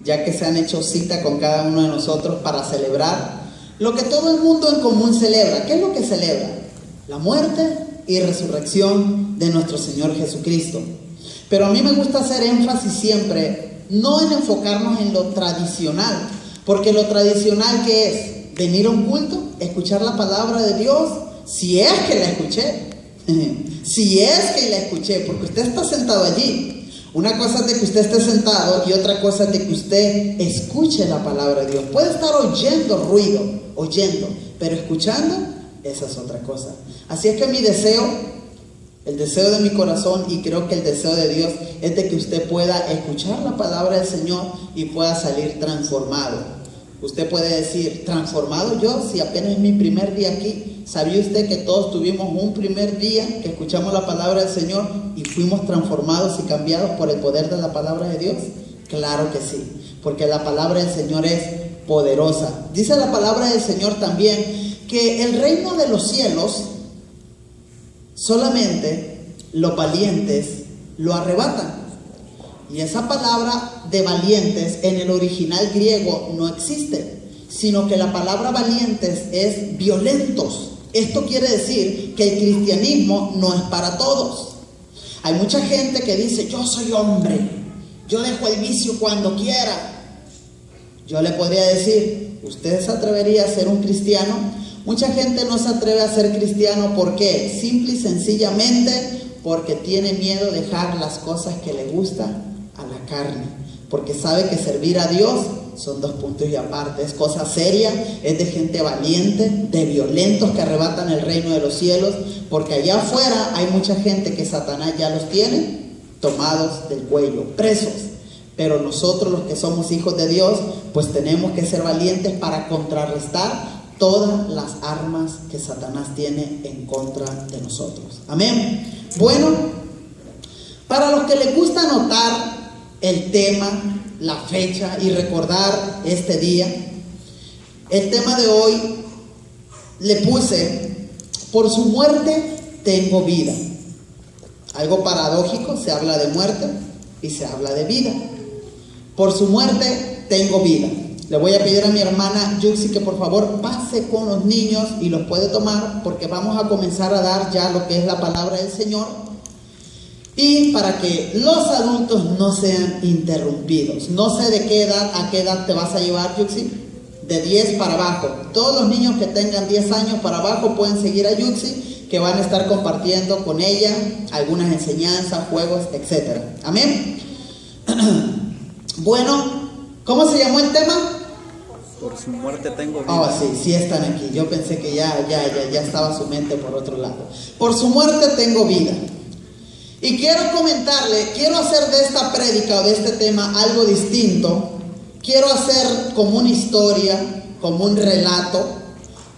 ya que se han hecho cita con cada uno de nosotros para celebrar lo que todo el mundo en común celebra. ¿Qué es lo que celebra? La muerte y resurrección de nuestro Señor Jesucristo. Pero a mí me gusta hacer énfasis siempre, no en enfocarnos en lo tradicional, porque lo tradicional, ¿qué es? Venir a un culto, escuchar la palabra de Dios, si es que la escuché, si es que la escuché, porque usted está sentado allí. Una cosa es de que usted esté sentado y otra cosa es de que usted escuche la palabra de Dios. Puede estar oyendo ruido, pero escuchando, esa es otra cosa. Así es que mi deseo, el deseo de mi corazón, y creo que el deseo de Dios, es de que usted pueda escuchar la palabra del Señor y pueda salir transformado. Usted puede decir, ¿transformado yo? Si apenas es mi primer día aquí. ¿Sabía usted que todos tuvimos un primer día que escuchamos la palabra del Señor y fuimos transformados y cambiados por el poder de la palabra de Dios? Claro que sí, porque la palabra del Señor es poderosa. Dice la palabra del Señor también que el reino de los cielos solamente los valientes lo arrebatan. Y esa palabra de valientes en el original griego no existe, sino que la palabra valientes es violentos. Esto quiere decir que el cristianismo no es para todos. Hay mucha gente que dice, yo soy hombre, yo dejo el vicio cuando quiera. Yo le podría decir, ¿usted se atrevería a ser un cristiano? Mucha gente no se atreve a ser cristiano. ¿Por qué? Simple y sencillamente porque tiene miedo de dejar las cosas que le gustan a la carne, porque sabe que servir a Dios son dos puntos y aparte, es cosa seria, es de gente valiente, de violentos que arrebatan el reino de los cielos, porque allá afuera hay mucha gente que Satanás ya los tiene tomados del cuello, presos. Pero nosotros, los que somos hijos de Dios, pues tenemos que ser valientes para contrarrestar todas las armas que Satanás tiene en contra de nosotros. Amén. Bueno, para los que les gusta anotar el tema, la fecha y recordar este día, el tema de hoy le puse, por su muerte tengo vida. Algo paradójico, se habla de muerte y se habla de vida. Por su muerte tengo vida. Le voy a pedir a mi hermana Yuxi que por favor pase con los niños y los puede tomar, porque vamos a comenzar a dar ya lo que es la palabra del Señor. Y para que los adultos no sean interrumpidos. No sé de qué edad, a qué edad te vas a llevar, Yuxi. De 10 para abajo. Todos los niños que tengan 10 años para abajo pueden seguir a Yuxi, que van a estar compartiendo con ella algunas enseñanzas, juegos, etc. Amén. Bueno, ¿cómo se llamó el tema? Por su muerte tengo vida. Oh, sí están aquí. Yo pensé que ya estaba su mente por otro lado. Por su muerte tengo vida. Y quiero comentarle, quiero hacer de esta prédica o de este tema algo distinto. Quiero hacer como una historia, como un relato,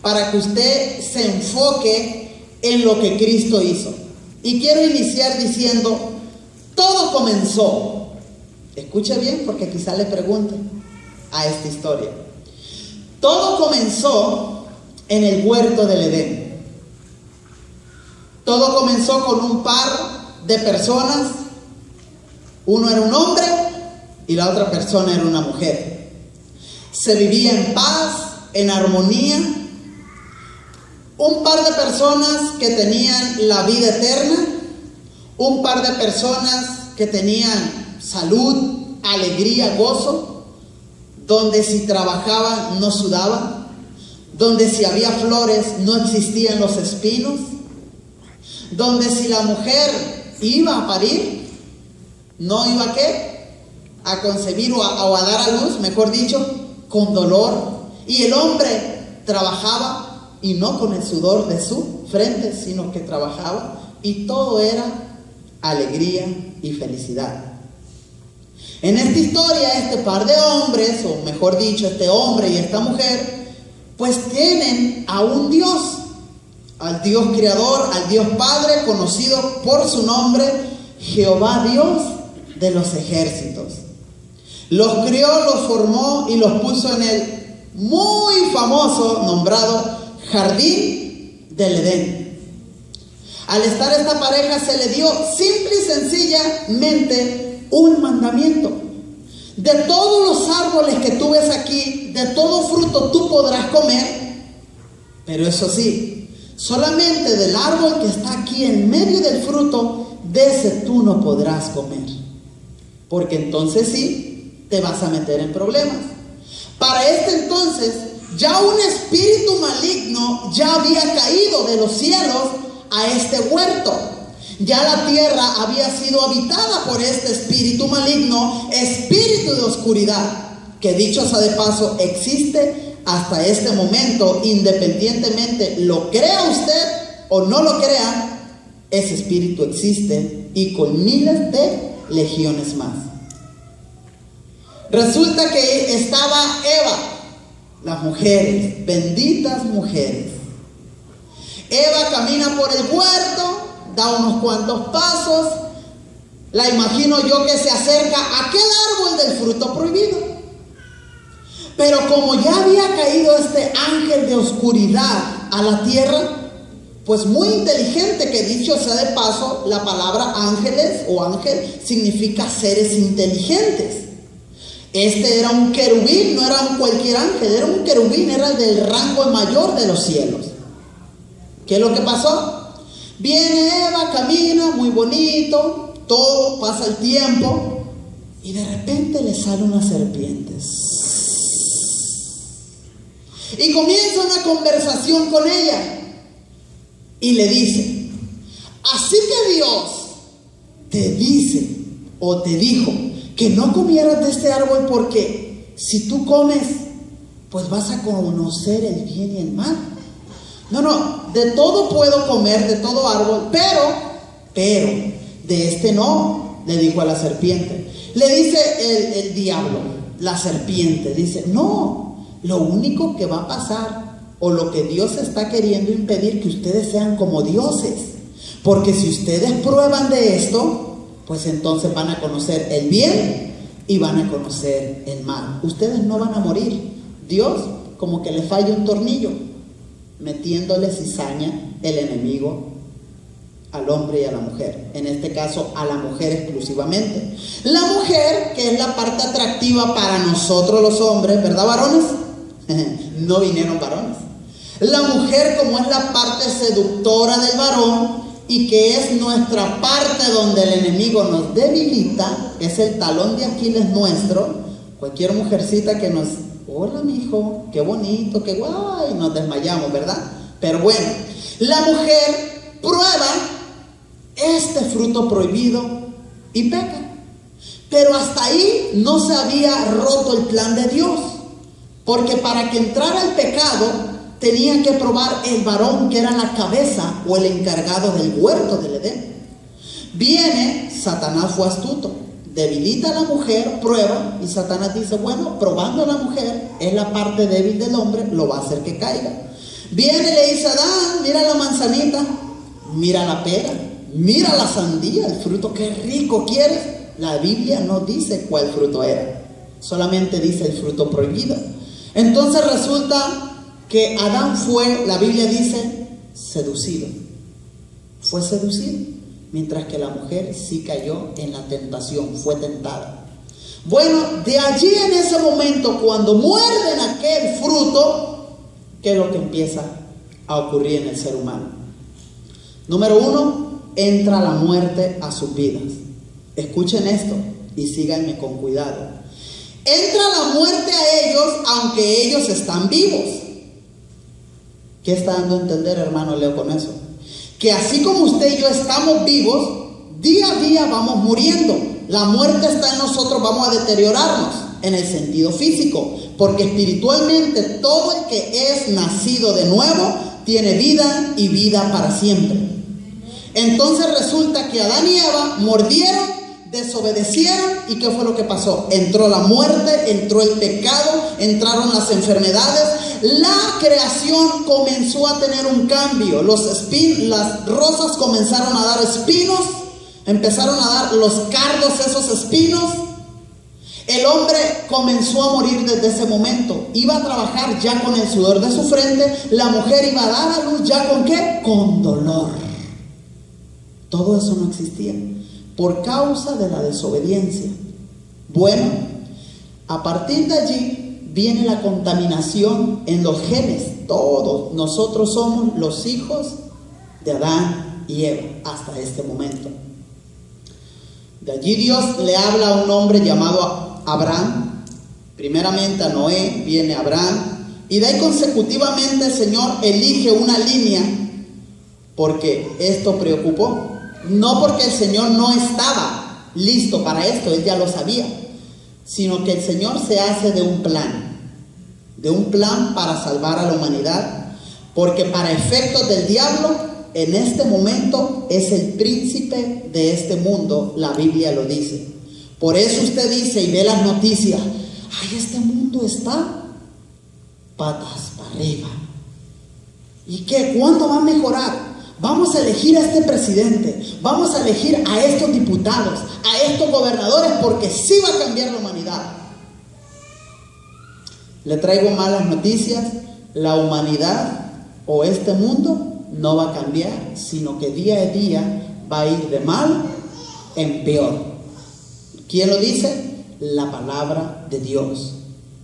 para que usted se enfoque en lo que Cristo hizo. Y quiero iniciar diciendo, todo comenzó. Escuche bien, porque quizá le pregunte a esta historia. Todo comenzó en el huerto del Edén. Todo comenzó con un par de personas. Uno era un hombre y la otra persona era una mujer. Se vivía en paz, en armonía. Un par de personas que tenían la vida eterna. Un par de personas que tenían salud, alegría, gozo. Donde si trabajaban no sudaban. Donde si había flores no existían los espinos. Donde si la mujer iba a parir, no iba a ¿qué? A concebir o a dar a luz, mejor dicho, con dolor. Y el hombre trabajaba, y no con el sudor de su frente, sino que trabajaba, y todo era alegría y felicidad. En esta historia, este par de hombres, o mejor dicho, este hombre y esta mujer, pues tienen a un Dios, al Dios creador, al Dios Padre, conocido por su nombre, Jehová Dios de los ejércitos. Los crió, los formó y los puso en el muy famoso, nombrado Jardín del Edén. Al estar esta pareja se le dio simple y sencillamente un mandamiento. De todos los árboles que tú ves aquí, de todo fruto tú podrás comer, pero eso sí, solamente del árbol que está aquí en medio del fruto, de ese tú no podrás comer, porque entonces sí, te vas a meter en problemas. Para este entonces, ya un espíritu maligno ya había caído de los cielos a este huerto. Ya la tierra había sido habitada por este espíritu maligno, espíritu de oscuridad, que dicho sea de paso, existe hasta este momento, independientemente lo crea usted o no lo crea, ese espíritu existe y con miles de legiones más. Resulta que estaba Eva, las mujeres, benditas mujeres. Eva camina por el huerto, da unos cuantos pasos, la imagino yo que se acerca a aquel árbol del fruto prohibido. Pero como ya había caído este ángel de oscuridad a la tierra, pues muy inteligente, que dicho sea de paso, la palabra ángeles o ángel significa seres inteligentes. Este era un querubín, no era un cualquier ángel, era un querubín, era del rango mayor de los cielos. ¿Qué es lo que pasó? Viene Eva, camina, muy bonito, todo, pasa el tiempo, y de repente le sale una serpiente. Y comienza una conversación con ella, y le dice: así que Dios te dice, o te dijo, que no comieras de este árbol, porque si tú comes, pues vas a conocer el bien y el mal. No, de todo puedo comer, de todo árbol, pero de este no, le dijo a la serpiente. Le dice el diablo, la serpiente, dice: no, lo único que va a pasar, o lo que Dios está queriendo impedir, que ustedes sean como dioses, porque si ustedes prueban de esto, pues entonces van a conocer el bien y van a conocer el mal. Ustedes no van a morir. Dios como que le falla un tornillo, metiéndole cizaña el enemigo al hombre y a la mujer. En este caso, a la mujer exclusivamente. La mujer, que es la parte atractiva para nosotros los hombres, ¿verdad, varones? No vinieron varones. La mujer, como es la parte seductora del varón, y que es nuestra parte donde el enemigo nos debilita, es el talón de Aquiles nuestro. Cualquier mujercita que nos: hola mijo, qué bonito, qué guay, nos desmayamos, ¿verdad? Pero bueno, la mujer prueba este fruto prohibido y peca. Pero hasta ahí no se había roto el plan de Dios, porque para que entrara el pecado tenía que probar el varón, que era la cabeza o el encargado del huerto del Edén. Viene, Satanás fue astuto, debilita a la mujer, prueba, y Satanás dice: bueno, probando a la mujer, es la parte débil del hombre, lo va a hacer que caiga. Viene y le dice: Adán, mira la manzanita, mira la pera, mira la sandía, el fruto, qué rico, ¿quieres? La Biblia no dice cuál fruto era, solamente dice el fruto prohibido. Entonces resulta que Adán fue, la Biblia dice, seducido. Fue seducido, mientras que la mujer sí cayó en la tentación, fue tentada. Bueno, de allí en ese momento, cuando muerden aquel fruto, ¿qué es lo que empieza a ocurrir en el ser humano? Número 1, entra la muerte a sus vidas. Escuchen esto y síganme con cuidado. Entra la muerte a ellos, aunque ellos están vivos. ¿Qué está dando a entender, hermano Leo, con eso? Que así como usted y yo estamos vivos, día a día vamos muriendo. La muerte está en nosotros, vamos a deteriorarnos en el sentido físico, porque espiritualmente todo el que es nacido de nuevo tiene vida y vida para siempre. Entonces resulta que Adán y Eva mordieron, desobedecieron, ¿y qué fue lo que pasó? Entró la muerte, entró el pecado, entraron las enfermedades. La creación comenzó a tener un cambio. Las rosas comenzaron a dar espinos, empezaron a dar los cardos, esos espinos. El hombre comenzó a morir desde ese momento. Iba a trabajar ya con el sudor de su frente. La mujer iba a dar a luz ya ¿con qué? Con dolor. Todo eso no existía por causa de la desobediencia. Bueno, A partir de allí viene la contaminación en los genes. Todos nosotros somos los hijos de Adán y Eva hasta este momento. De allí Dios le habla a un hombre llamado Abraham. Primeramente a Noé, viene Abraham, y de ahí consecutivamente el Señor elige una línea, porque esto preocupó. No porque el Señor no estaba listo para esto, Él ya lo sabía, sino que el Señor se hace de un plan para salvar a la humanidad, porque para efectos del diablo, en este momento es el príncipe de este mundo, la Biblia lo dice. Por eso usted dice y ve las noticias, ay, este mundo está patas para arriba. ¿Y qué? ¿Cuándo va a mejorar? Vamos a elegir a este presidente, vamos a elegir a estos diputados, a estos gobernadores, porque sí va a cambiar la humanidad. Le traigo malas noticias. La humanidad o este mundo no va a cambiar, sino que día a día va a ir de mal en peor. ¿Quién lo dice? La palabra de Dios.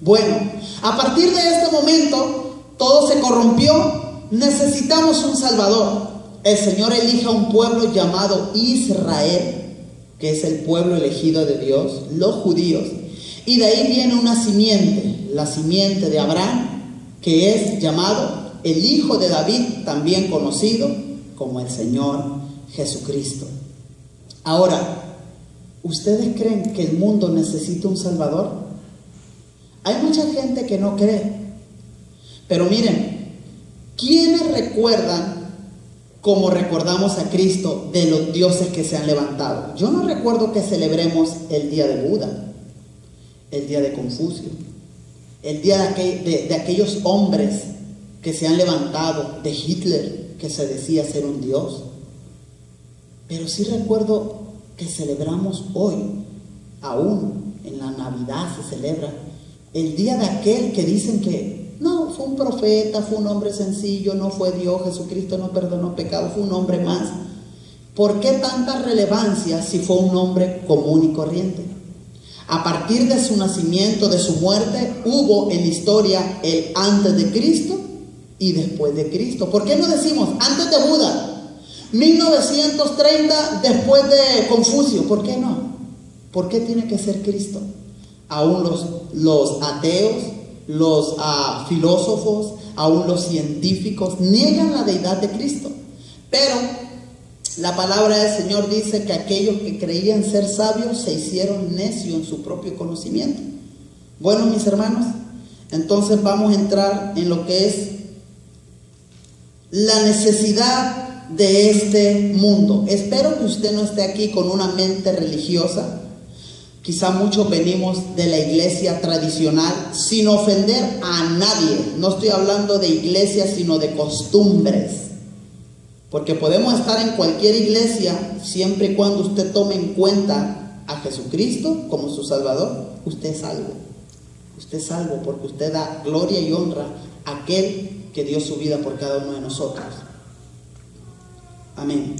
Bueno, a partir de este momento todo se corrompió. Necesitamos un Salvador. El Señor elige a un pueblo llamado Israel, que es el pueblo elegido de Dios, los judíos. Y de ahí viene una simiente, la simiente de Abraham, que es llamado el hijo de David, también conocido como el Señor Jesucristo. Ahora, ¿ustedes creen que el mundo necesita un Salvador? Hay mucha gente que no cree. Pero miren, ¿quiénes recuerdan como recordamos a Cristo de los dioses que se han levantado? Yo no recuerdo que celebremos el día de Buda, el día de Confucio, el día de aquellos hombres que se han levantado, de Hitler, que se decía ser un dios. Pero sí recuerdo que celebramos hoy, aún en la Navidad se celebra, el día de aquel que dicen que no, fue un profeta, fue un hombre sencillo, no fue Dios, Jesucristo no perdonó pecados, fue un hombre más. ¿Por qué tanta relevancia si fue un hombre común y corriente? A partir de su nacimiento, de su muerte, hubo en la historia el antes de Cristo y después de Cristo. ¿Por qué no decimos antes de Buda, 1930 después de Confucio? ¿Por qué no? ¿Por qué tiene que ser Cristo? Aún los ateos, los filósofos, aún los científicos niegan la deidad de Cristo. Pero la palabra del Señor dice que aquellos que creían ser sabios se hicieron necios en su propio conocimiento. Bueno, mis hermanos, entonces vamos a entrar en lo que es la necesidad de este mundo. Espero que usted no esté aquí con una mente religiosa. Quizá muchos venimos de la iglesia tradicional, sin ofender a nadie. No estoy hablando de iglesia, sino de costumbres. Porque podemos estar en cualquier iglesia, siempre y cuando usted tome en cuenta a Jesucristo como su Salvador, usted es salvo. Usted es salvo porque usted da gloria y honra a aquel que dio su vida por cada uno de nosotros. Amén.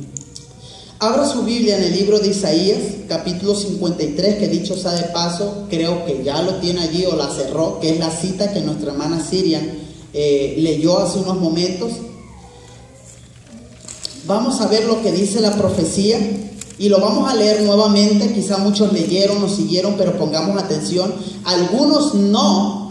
Abra su Biblia en el libro de Isaías, capítulo 53, que dicho sea de paso, creo que ya lo tiene allí o la cerró, que es la cita que nuestra hermana Sirian leyó hace unos momentos. Vamos a ver lo que dice la profecía y lo vamos a leer nuevamente. Quizá muchos leyeron o siguieron, pero pongamos atención. Algunos no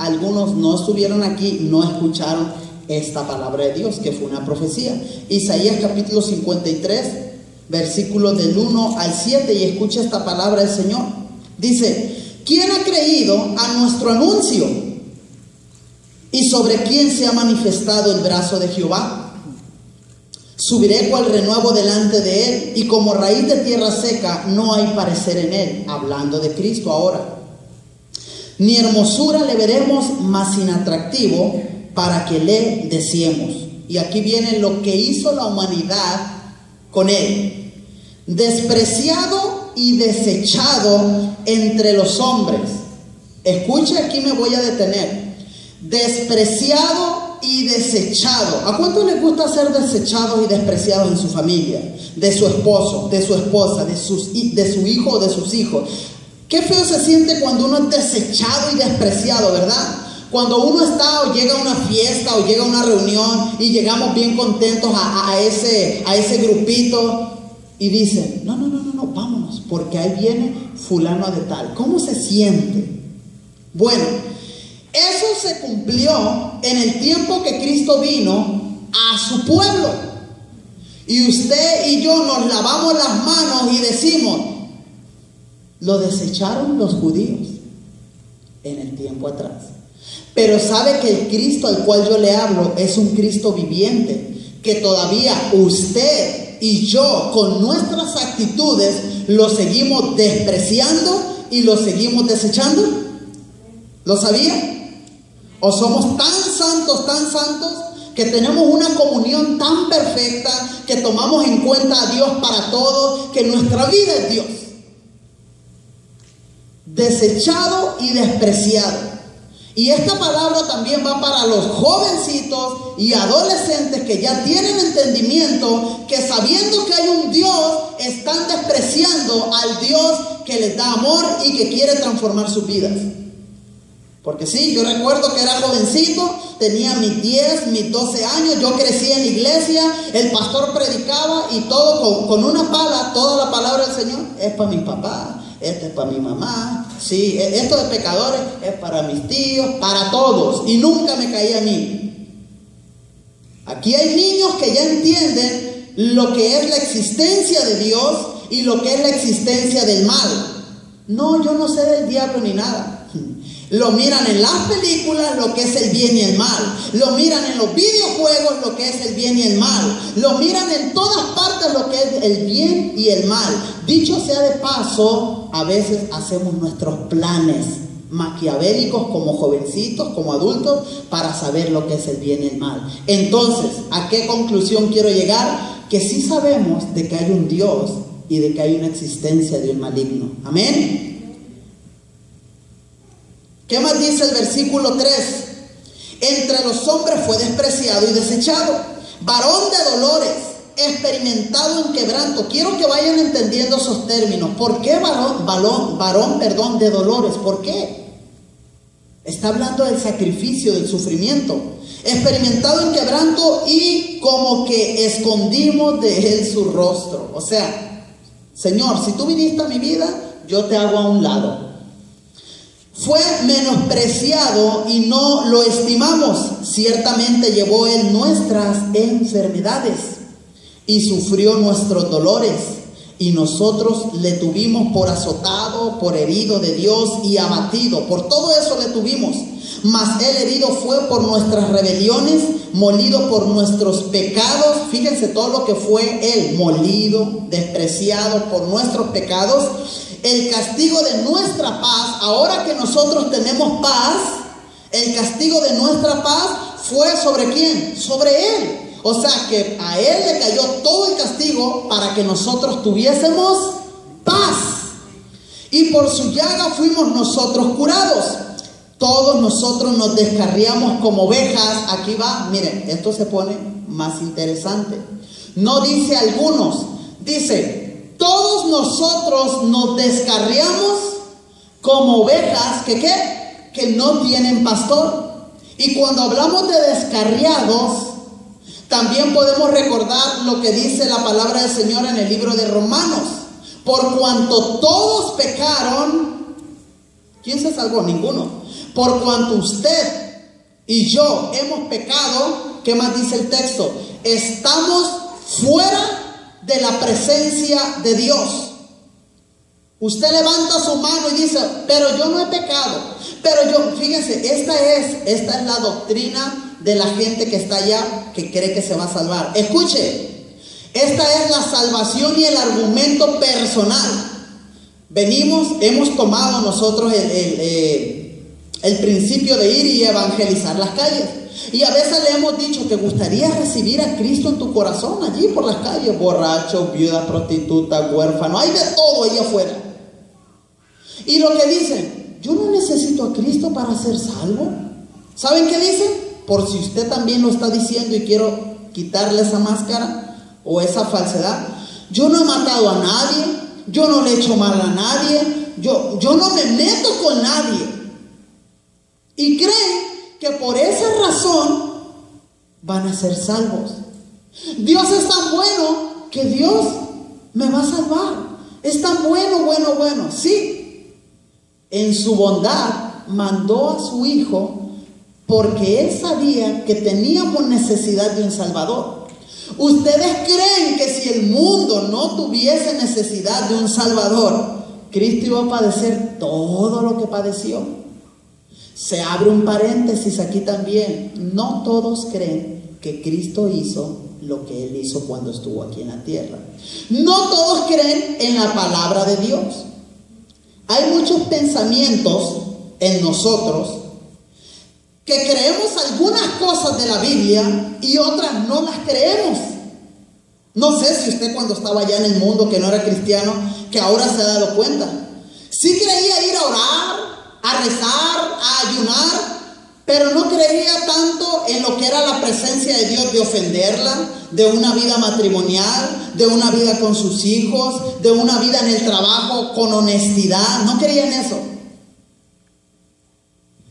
estuvieron aquí, no escucharon esta palabra de Dios, que fue una profecía. Isaías capítulo 53, versículos del 1 al 7, y escucha esta palabra del Señor. Dice: ¿quién ha creído a nuestro anuncio? ¿Y sobre quién se ha manifestado el brazo de Jehová? Subiré cual renuevo delante de él, y como raíz de tierra seca no hay parecer en él. Hablando de Cristo ahora. Ni hermosura le veremos, mas sin atractivo, para que le deseemos. Y aquí viene lo que hizo la humanidad con él: despreciado y desechado entre los hombres. Escuche, aquí me voy a detener. Despreciado y desechado. ¿A cuánto les gusta ser desechados y despreciados en su familia? De su esposo, de su esposa, de su hijo o de sus hijos. Qué feo se siente cuando uno es desechado y despreciado, ¿verdad? Cuando uno está o llega a una fiesta o llega a una reunión y llegamos bien contentos a ese grupito y dicen, no, vámonos, porque ahí viene fulano de tal. ¿Cómo se siente? Bueno, eso se cumplió en el tiempo que Cristo vino a su pueblo. Y usted y yo nos lavamos las manos y decimos, lo desecharon los judíos en el tiempo atrás. Pero sabe que el Cristo al cual yo le hablo es un Cristo viviente, que todavía usted y yo con nuestras actitudes lo seguimos despreciando y lo seguimos desechando. ¿Lo sabía? ¿O somos tan santos, que tenemos una comunión tan perfecta, que tomamos en cuenta a Dios para todo, que nuestra vida es Dios? Desechado y despreciado. Y esta palabra también va para los jovencitos y adolescentes que ya tienen entendimiento, que sabiendo que hay un Dios, están despreciando al Dios que les da amor y que quiere transformar sus vidas. Porque sí, yo recuerdo que era jovencito, tenía mis 10, mis 12 años, yo crecí en la iglesia, el pastor predicaba y todo con una pala, toda la palabra del Señor es para mi papá, este es para mi mamá, sí, esto de pecadores es para mis tíos, para todos, y nunca me caía a mí. Aquí hay niños que ya entienden lo que es la existencia de Dios y lo que es la existencia del mal. No, yo no sé del diablo ni nada. Lo miran en las películas, lo que es el bien y el mal. Lo miran en los videojuegos, lo que es el bien y el mal. Lo miran en todas partes, lo que es el bien y el mal. Dicho sea de paso, a veces hacemos nuestros planes maquiavélicos como jovencitos, como adultos, para saber lo que es el bien y el mal. Entonces, ¿a qué conclusión quiero llegar? Que sí sabemos de que hay un Dios y de que hay una existencia de un maligno. Amén. ¿Qué más dice el versículo 3? Entre los hombres fue despreciado y desechado, varón de dolores, experimentado en quebranto. Quiero que vayan entendiendo esos términos. ¿Por qué varón de dolores? ¿Por qué? Está hablando del sacrificio, del sufrimiento. Experimentado en quebranto y como que escondimos de él su rostro. O sea, Señor, si tú viniste a mi vida, yo te hago a un lado. Fue menospreciado y no lo estimamos. Ciertamente llevó él nuestras enfermedades y sufrió nuestros dolores. Y nosotros le tuvimos por azotado, por herido de Dios y abatido. Por todo eso le tuvimos. Mas él herido fue por nuestras rebeliones, molido por nuestros pecados. Fíjense todo lo que fue él, molido, despreciado por nuestros pecados. El castigo de nuestra paz, ahora que nosotros tenemos paz, el castigo de nuestra paz fue ¿sobre quién? Sobre él. O sea que a él le cayó todo el castigo para que nosotros tuviésemos paz. Y por su llaga fuimos nosotros curados. Todos nosotros nos descarriamos como ovejas. Aquí va, miren, esto se pone más interesante. No dice algunos, dice: todos nosotros nos descarriamos como ovejas que no tienen pastor. Y cuando hablamos de descarriados, también podemos recordar lo que dice la palabra del Señor en el libro de Romanos. Por cuanto todos pecaron, ¿quién se salvó? Ninguno. Por cuanto usted y yo hemos pecado, ¿qué más dice el texto? Estamos fuera de la presencia de Dios. Usted levanta su mano y dice: pero yo no he pecado. Pero yo, fíjense, esta es la doctrina de la gente que está allá, que cree que se va a salvar. Escuche, esta es la salvación y el argumento personal. Hemos tomado nosotros el principio de ir y evangelizar las calles. Y a veces le hemos dicho: ¿te gustaría recibir a Cristo en tu corazón allí por las calles? Borrachos, viudas, prostitutas, huérfanos, hay de todo allá afuera. Y lo que dicen: yo no necesito a Cristo para ser salvo. ¿Saben qué dicen? Por si usted también lo está diciendo y quiero quitarle esa máscara o esa falsedad: yo no he matado a nadie, yo no le he hecho mal a nadie, yo no me meto con nadie. Y creen que por esa razón van a ser salvos. Dios es tan bueno que Dios me va a salvar. Es tan bueno. Sí, en su bondad mandó a su Hijo porque Él sabía que teníamos necesidad de un Salvador. ¿Ustedes creen que si el mundo no tuviese necesidad de un Salvador, Cristo iba a padecer todo lo que padeció? Se abre un paréntesis aquí también. No todos creen que Cristo hizo lo que Él hizo cuando estuvo aquí en la tierra. No todos creen en la palabra de Dios. Hay muchos pensamientos en nosotros que creemos algunas cosas de la Biblia y otras no las creemos. No sé si usted cuando estaba allá en el mundo, que no era cristiano, que ahora se ha dado cuenta. Sí creía ir a orar, a rezar, a ayunar, pero no creía tanto en lo que era la presencia de Dios, de ofenderla, de una vida matrimonial, de una vida con sus hijos, de una vida en el trabajo con honestidad. No creía en eso.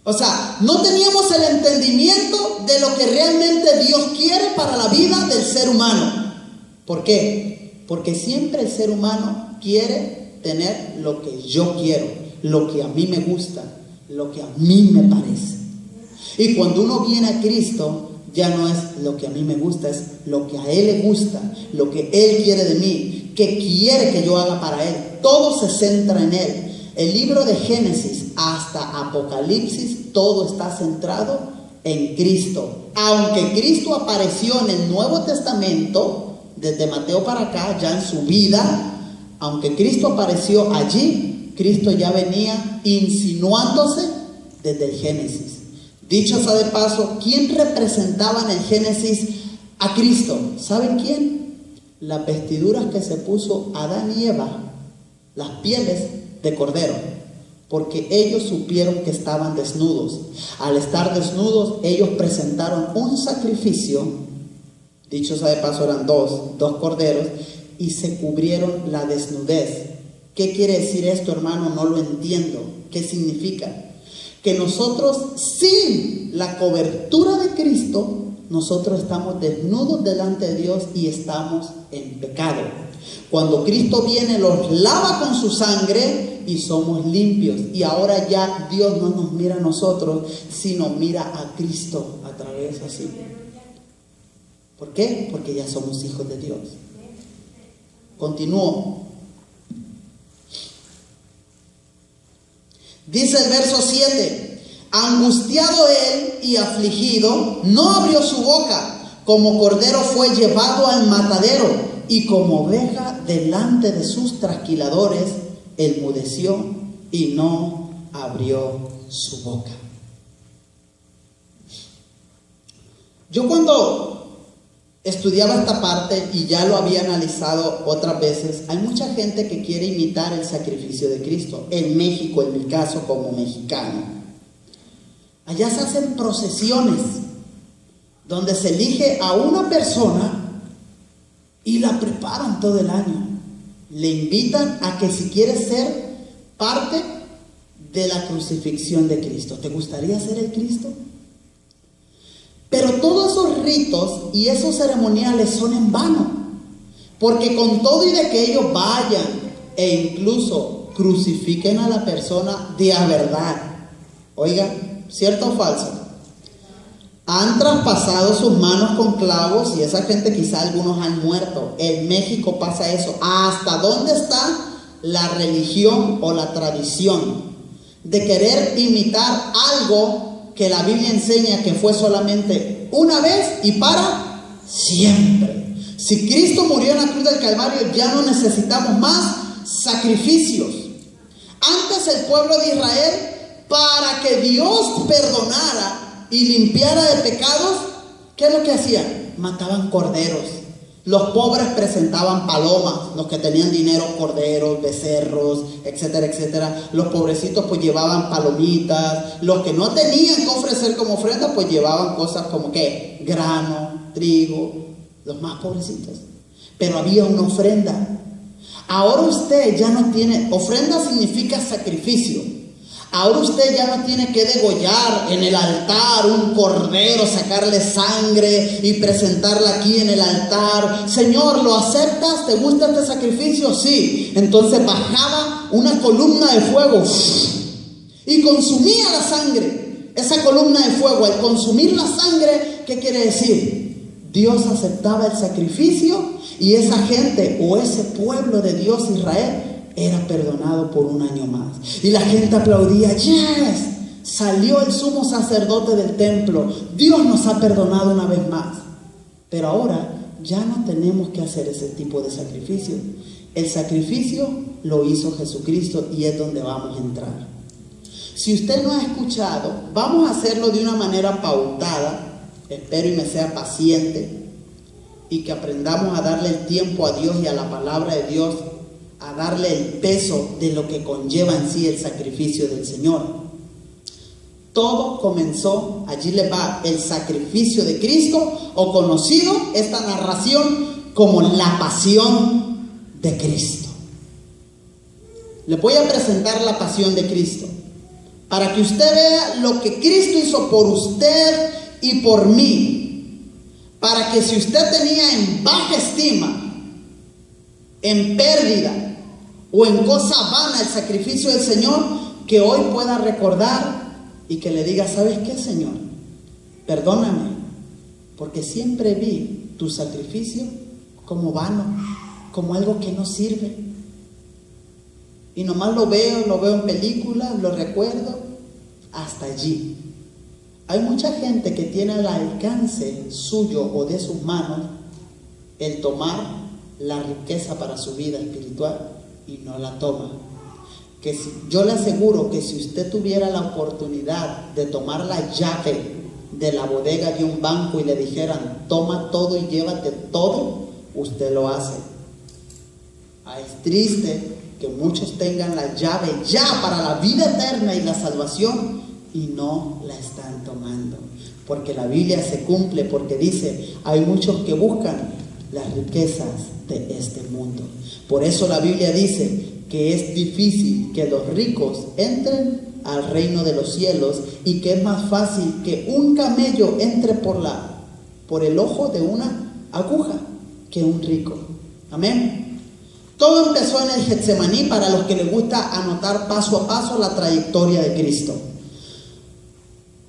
O sea, no teníamos el entendimiento de lo que realmente Dios quiere para la vida del ser humano. ¿Por qué? Porque siempre el ser humano quiere tener lo que yo quiero, lo que a mí me gusta, lo que a mí me parece. Y cuando uno viene a Cristo, ya no es lo que a mí me gusta, es lo que a Él le gusta, lo que Él quiere de mí, que quiere que yo haga para Él. Todo se centra en Él. El libro de Génesis hasta Apocalipsis, todo está centrado en Cristo. Aunque Cristo apareció en el Nuevo Testamento, desde Mateo para acá, ya en su vida, aunque Cristo apareció allí, Cristo ya venía insinuándose desde el Génesis. Dicho sea de paso, ¿quién representaba en el Génesis a Cristo? ¿Saben quién? Las vestiduras que se puso Adán y Eva, las pieles de cordero, porque ellos supieron que estaban desnudos. Al estar desnudos, ellos presentaron un sacrificio. Dicho sea de paso, eran dos corderos, y se cubrieron la desnudez. ¿Qué quiere decir esto, hermano? No lo entiendo. ¿Qué significa? Que nosotros, sin la cobertura de Cristo, nosotros estamos desnudos delante de Dios y estamos en pecado. Cuando Cristo viene, los lava con su sangre y somos limpios. Y ahora ya Dios no nos mira a nosotros, sino mira a Cristo a través así. ¿Por qué? Porque ya somos hijos de Dios. Continúo. Dice el verso 7: angustiado él y afligido, no abrió su boca. Como cordero fue llevado al matadero, y como oveja delante de sus trasquiladores, enmudeció y no abrió su boca. Yo cuando estudiaba esta parte, y ya lo había analizado otras veces, hay mucha gente que quiere imitar el sacrificio de Cristo. En México, en mi caso, como mexicano, allá se hacen procesiones donde se elige a una persona y la preparan todo el año. Le invitan a que si quiere ser parte de la crucifixión de Cristo. ¿Te gustaría ser el Cristo? Pero todos esos ritos y esos ceremoniales son en vano, porque con todo y de que ellos vayan e incluso crucifiquen a la persona de a verdad, oiga, ¿cierto o falso? Han traspasado sus manos con clavos y esa gente quizá algunos han muerto. En México pasa eso. ¿Hasta dónde está la religión o la tradición de querer imitar algo que la Biblia enseña que fue solamente una vez y para siempre? Si Cristo murió en la cruz del Calvario, ya no necesitamos más sacrificios. Antes el pueblo de Israel, para que Dios perdonara y limpiara de pecados, ¿qué es lo que hacían? Mataban corderos. Los pobres presentaban palomas, los que tenían dinero, corderos, becerros, etcétera, etcétera. Los pobrecitos pues llevaban palomitas. Los que no tenían que ofrecer como ofrenda pues llevaban cosas como ¿qué? Grano, trigo, los más pobrecitos. Pero había una ofrenda. Ahora usted ya no tiene, ofrenda significa sacrificio. Ahora usted ya no tiene que degollar en el altar un cordero, sacarle sangre y presentarla aquí en el altar. Señor, ¿lo aceptas? ¿Te gusta este sacrificio? Sí. Entonces bajaba una columna de fuego y consumía la sangre. Esa columna de fuego, al consumir la sangre, ¿qué quiere decir? Dios aceptaba el sacrificio y esa gente o ese pueblo de Dios, Israel, era perdonado por un año más. Y la gente aplaudía. ¡Yes! Salió el sumo sacerdote del templo. Dios nos ha perdonado una vez más. Pero ahora ya no tenemos que hacer ese tipo de sacrificio. El sacrificio lo hizo Jesucristo y es donde vamos a entrar. Si usted no ha escuchado, vamos a hacerlo de una manera pautada. Espero y me sea paciente y que aprendamos a darle el tiempo a Dios y a la palabra de Dios, a darle el peso de lo que conlleva en sí el sacrificio del Señor. Todo comenzó, allí le va, el sacrificio de Cristo, o conocido esta narración como la pasión de Cristo. Le voy a presentar la pasión de Cristo para que usted vea lo que Cristo hizo por usted y por mí, para que si usted tenía en baja estima, en pérdida o en cosa vana el sacrificio del Señor, que hoy pueda recordar y que le diga: ¿sabes qué, Señor? Perdóname, porque siempre vi tu sacrificio como vano, como algo que no sirve, y nomás lo veo en películas, lo recuerdo, hasta allí. Hay mucha gente que tiene al alcance suyo o de sus manos el tomar la riqueza para su vida espiritual y no la toma. Yo le aseguro que si usted tuviera la oportunidad de tomar la llave de la bodega de un banco y le dijeran: toma todo y llévate todo, usted lo hace. Es triste que muchos tengan la llave ya para la vida eterna y la salvación y no la están tomando, porque la Biblia se cumple, porque dice: hay muchos que buscan las riquezas de este mundo. Por eso la Biblia dice que es difícil que los ricos entren al reino de los cielos y que es más fácil que un camello entre por el ojo de una aguja que un rico. Amén. Todo empezó en el Getsemaní, para los que les gusta anotar paso a paso la trayectoria de Cristo.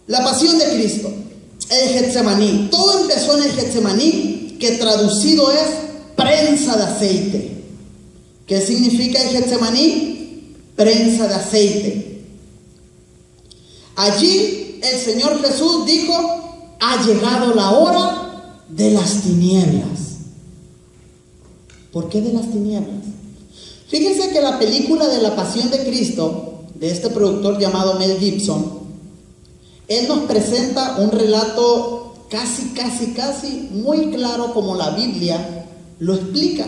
La pasión de Cristo, el Getsemaní. Todo empezó en el Getsemaní, que traducido es prensa de aceite. ¿Qué significa el Getsemaní? Prensa de aceite. Allí el Señor Jesús dijo: ha llegado la hora de las tinieblas. ¿Por qué de las tinieblas? Fíjense que la película de la Pasión de Cristo, de este productor llamado Mel Gibson, él nos presenta un relato casi muy claro, como la Biblia lo explica,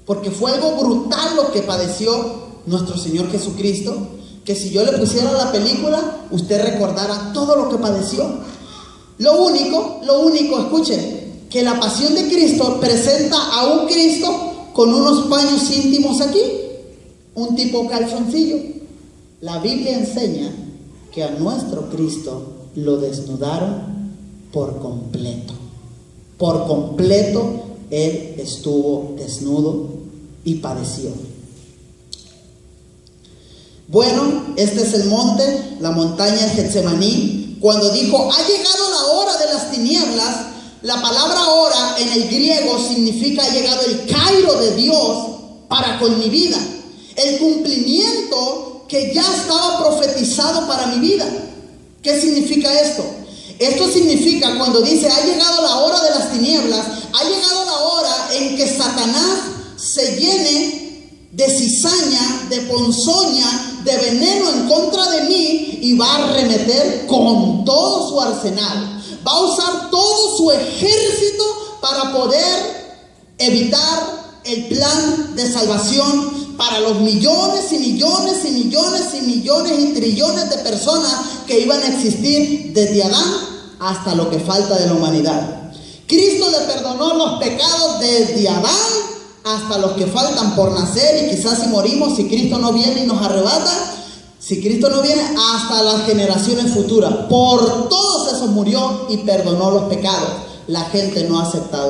porque fue algo brutal lo que padeció nuestro Señor Jesucristo, que si yo le pusiera la película, usted recordara todo lo que padeció. Lo único, escuchen, que la Pasión de Cristo presenta a un Cristo con unos paños íntimos aquí, un tipo calzoncillo. La Biblia enseña que a nuestro Cristo lo desnudaron por completo. Por completo Él estuvo desnudo y padeció. Bueno, este es el monte, la montaña de Getsemaní. Cuando dijo: ha llegado la hora de las tinieblas, la palabra hora en el griego significa: ha llegado el Cairo de Dios para con mi vida, el cumplimiento que ya estaba profetizado para mi vida. ¿Qué significa esto? Esto significa, cuando dice: ha llegado la hora de las tinieblas, ha llegado la hora en que Satanás se llene de cizaña, de ponzoña, de veneno en contra de mí, y va a arremeter con todo su arsenal. Va a usar todo su ejército para poder evitar el plan de salvación para los millones y millones y millones y millones y trillones de personas que iban a existir desde Adán hasta lo que falta de la humanidad. Cristo le perdonó los pecados desde Adán hasta los que faltan por nacer, y quizás si morimos, si Cristo no viene y nos arrebata, si Cristo no viene, hasta las generaciones futuras. Por todos esos murió y perdonó los pecados. La gente no ha aceptado.